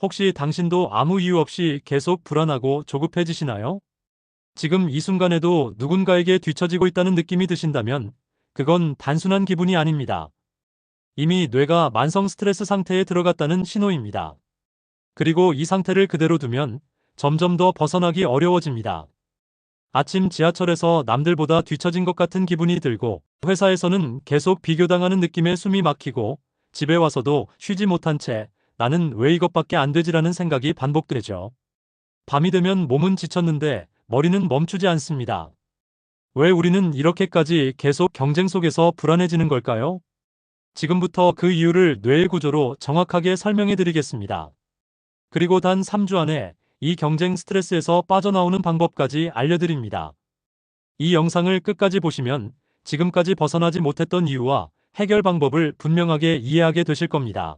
혹시 당신도 아무 이유 없이 계속 불안하고 조급해지시나요? 지금 이 순간에도 누군가에게 뒤처지고 있다는 느낌이 드신다면 그건 단순한 기분이 아닙니다. 이미 뇌가 만성 스트레스 상태에 들어갔다는 신호입니다. 그리고 이 상태를 그대로 두면 점점 더 벗어나기 어려워집니다. 아침 지하철에서 남들보다 뒤처진 것 같은 기분이 들고, 회사에서는 계속 비교당하는 느낌에 숨이 막히고, 집에 와서도 쉬지 못한 채 나는 왜 이것밖에 안 되지라는 생각이 반복되죠. 밤이 되면 몸은 지쳤는데 머리는 멈추지 않습니다. 왜 우리는 이렇게까지 계속 경쟁 속에서 불안해지는 걸까요? 지금부터 그 이유를 뇌의 구조로 정확하게 설명해 드리겠습니다. 그리고 단 3주 안에 이 경쟁 스트레스에서 빠져나오는 방법까지 알려드립니다. 이 영상을 끝까지 보시면 지금까지 벗어나지 못했던 이유와 해결 방법을 분명하게 이해하게 되실 겁니다.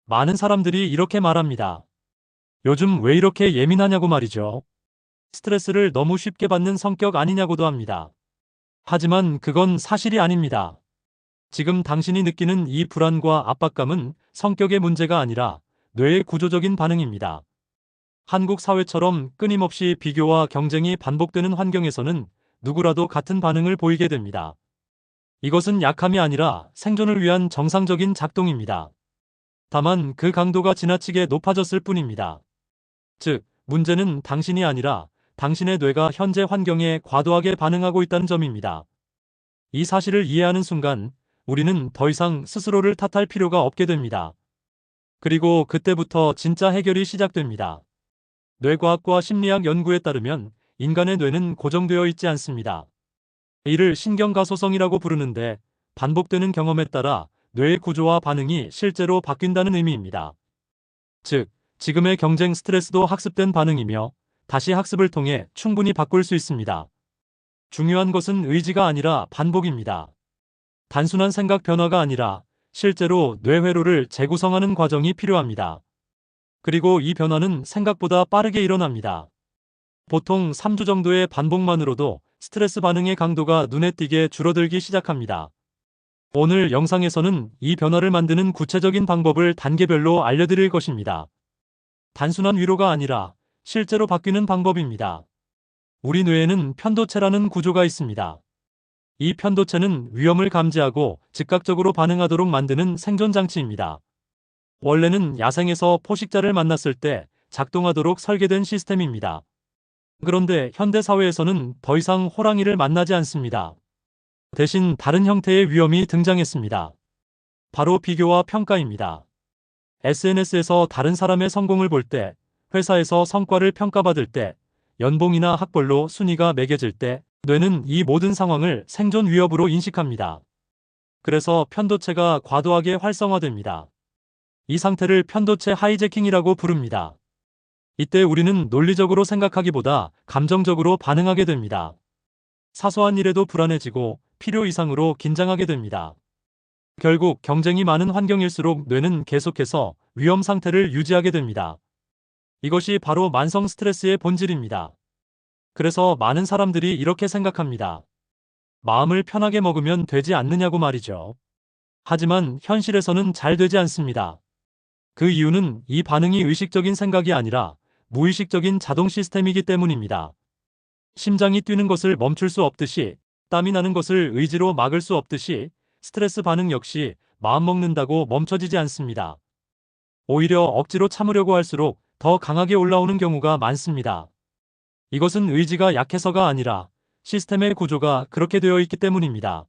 많은 사람들이 이렇게 말합니다. 요즘 왜 이렇게 예민하냐고 말이죠. 스트레스를 너무 쉽게 받는 성격 아니냐고도 합니다. 하지만 그건 사실이 아닙니다. 지금 당신이 느끼는 이 불안과 압박감은 성격의 문제가 아니라 뇌의 구조적인 반응입니다. 한국 사회처럼 끊임없이 비교와 경쟁이 반복되는 환경에서는 누구라도 같은 반응을 보이게 됩니다. 이것은 약함이 아니라 생존을 위한 정상적인 작동입니다. 다만 그 강도가 지나치게 높아졌을 뿐입니다. 즉, 문제는 당신이 아니라 당신의 뇌가 현재 환경에 과도하게 반응하고 있다는 점입니다. 이 사실을 이해하는 순간 우리는 더 이상 스스로를 탓할 필요가 없게 됩니다. 그리고 그때부터 진짜 해결이 시작됩니다. 뇌과학과 심리학 연구에 따르면 인간의 뇌는 고정되어 있지 않습니다. 이를 신경가소성이라고 부르는데, 반복되는 경험에 따라 뇌의 구조와 반응이 실제로 바뀐다는 의미입니다. 즉, 지금의 경쟁 스트레스도 학습된 반응이며 다시 학습을 통해 충분히 바꿀 수 있습니다. 중요한 것은 의지가 아니라 반복입니다. 단순한 생각 변화가 아니라 실제로 뇌 회로를 재구성하는 과정이 필요합니다. 그리고 이 변화는 생각보다 빠르게 일어납니다. 보통 3주 정도의 반복만으로도 스트레스 반응의 강도가 눈에 띄게 줄어들기 시작합니다. 오늘 영상에서는 이 변화를 만드는 구체적인 방법을 단계별로 알려드릴 것입니다. 단순한 위로가 아니라 실제로 바뀌는 방법입니다. 우리 뇌에는 편도체라는 구조가 있습니다. 이 편도체는 위험을 감지하고 즉각적으로 반응하도록 만드는 생존장치입니다. 원래는 야생에서 포식자를 만났을 때 작동하도록 설계된 시스템입니다. 그런데 현대 사회에서는 더 이상 호랑이를 만나지 않습니다. 대신 다른 형태의 위험이 등장했습니다. 바로 비교와 평가입니다. SNS에서 다른 사람의 성공을 볼 때, 회사에서 성과를 평가받을 때, 연봉이나 학벌로 순위가 매겨질 때, 뇌는 이 모든 상황을 생존 위협으로 인식합니다. 그래서 편도체가 과도하게 활성화됩니다. 이 상태를 편도체 하이제킹이라고 부릅니다. 이때 우리는 논리적으로 생각하기보다 감정적으로 반응하게 됩니다. 사소한 일에도 불안해지고 필요 이상으로 긴장하게 됩니다. 결국 경쟁이 많은 환경일수록 뇌는 계속해서 위험 상태를 유지하게 됩니다. 이것이 바로 만성 스트레스의 본질입니다. 그래서 많은 사람들이 이렇게 생각합니다. 마음을 편하게 먹으면 되지 않느냐고 말이죠. 하지만 현실에서는 잘 되지 않습니다. 그 이유는 이 반응이 의식적인 생각이 아니라 무의식적인 자동 시스템이기 때문입니다. 심장이 뛰는 것을 멈출 수 없듯이, 땀이 나는 것을 의지로 막을 수 없듯이 스트레스 반응 역시 마음 먹는다고 멈춰지지 않습니다. 오히려 억지로 참으려고 할수록 더 강하게 올라오는 경우가 많습니다. 이것은 의지가 약해서가 아니라 시스템의 구조가 그렇게 되어 있기 때문입니다.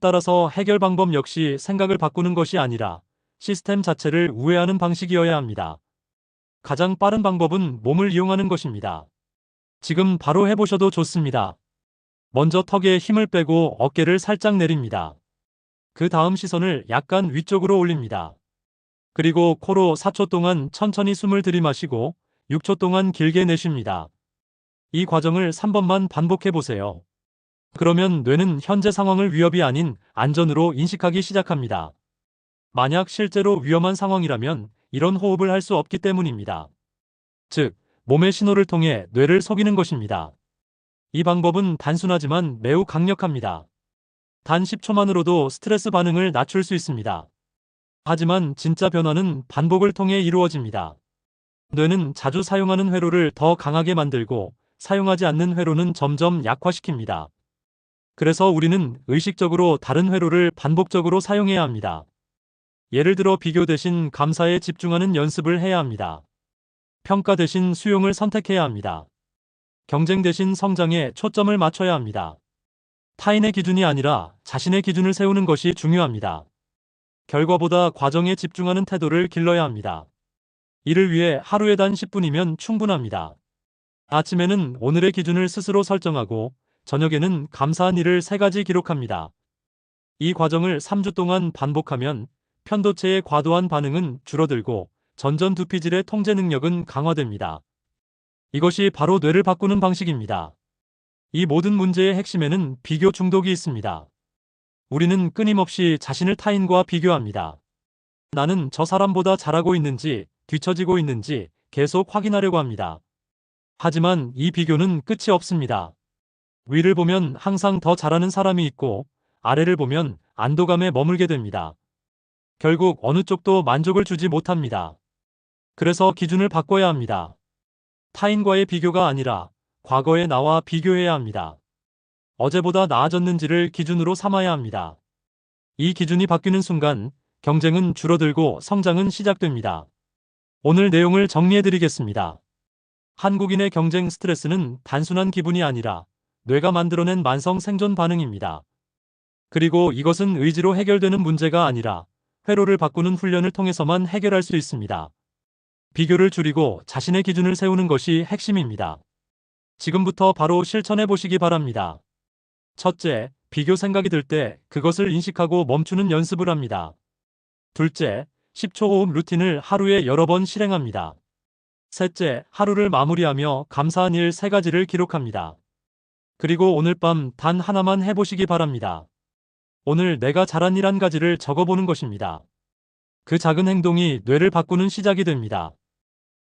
따라서 해결 방법 역시 생각을 바꾸는 것이 아니라 시스템 자체를 우회하는 방식이어야 합니다. 가장 빠른 방법은 몸을 이용하는 것입니다. 지금 바로 해보셔도 좋습니다. 먼저 턱에 힘을 빼고 어깨를 살짝 내립니다. 그 다음 시선을 약간 위쪽으로 올립니다. 그리고 코로 4초 동안 천천히 숨을 들이마시고 6초 동안 길게 내쉽니다. 이 과정을 3번만 반복해 보세요. 그러면 뇌는 현재 상황을 위협이 아닌 안전으로 인식하기 시작합니다. 만약 실제로 위험한 상황이라면 이런 호흡을 할 수 없기 때문입니다. 즉, 몸의 신호를 통해 뇌를 속이는 것입니다. 이 방법은 단순하지만 매우 강력합니다. 단 10초만으로도 스트레스 반응을 낮출 수 있습니다. 하지만 진짜 변화는 반복을 통해 이루어집니다. 뇌는 자주 사용하는 회로를 더 강하게 만들고 사용하지 않는 회로는 점점 약화시킵니다. 그래서 우리는 의식적으로 다른 회로를 반복적으로 사용해야 합니다. 예를 들어 비교 대신 감사에 집중하는 연습을 해야 합니다. 평가 대신 수용을 선택해야 합니다. 경쟁 대신 성장에 초점을 맞춰야 합니다. 타인의 기준이 아니라 자신의 기준을 세우는 것이 중요합니다. 결과보다 과정에 집중하는 태도를 길러야 합니다. 이를 위해 하루에 단 10분이면 충분합니다. 아침에는 오늘의 기준을 스스로 설정하고 저녁에는 감사한 일을 3가지 기록합니다. 이 과정을 3주 동안 반복하면 편도체의 과도한 반응은 줄어들고 전전두피질의 통제 능력은 강화됩니다. 이것이 바로 뇌를 바꾸는 방식입니다. 이 모든 문제의 핵심에는 비교 중독이 있습니다. 우리는 끊임없이 자신을 타인과 비교합니다. 나는 저 사람보다 잘하고 있는지, 뒤처지고 있는지 계속 확인하려고 합니다. 하지만 이 비교는 끝이 없습니다. 위를 보면 항상 더 잘하는 사람이 있고, 아래를 보면 안도감에 머물게 됩니다. 결국 어느 쪽도 만족을 주지 못합니다. 그래서 기준을 바꿔야 합니다. 타인과의 비교가 아니라 과거의 나와 비교해야 합니다. 어제보다 나아졌는지를 기준으로 삼아야 합니다. 이 기준이 바뀌는 순간 경쟁은 줄어들고 성장은 시작됩니다. 오늘 내용을 정리해드리겠습니다. 한국인의 경쟁 스트레스는 단순한 기분이 아니라 뇌가 만들어낸 만성 생존 반응입니다. 그리고 이것은 의지로 해결되는 문제가 아니라 회로를 바꾸는 훈련을 통해서만 해결할 수 있습니다. 비교를 줄이고 자신의 기준을 세우는 것이 핵심입니다. 지금부터 바로 실천해 보시기 바랍니다. 첫째, 비교 생각이 들 때 그것을 인식하고 멈추는 연습을 합니다. 둘째, 10초 호흡 루틴을 하루에 여러 번 실행합니다. 셋째, 하루를 마무리하며 감사한 일 3가지를 기록합니다. 그리고 오늘 밤 단 하나만 해보시기 바랍니다. 오늘 내가 잘한 일 1가지를 적어보는 것입니다. 그 작은 행동이 뇌를 바꾸는 시작이 됩니다.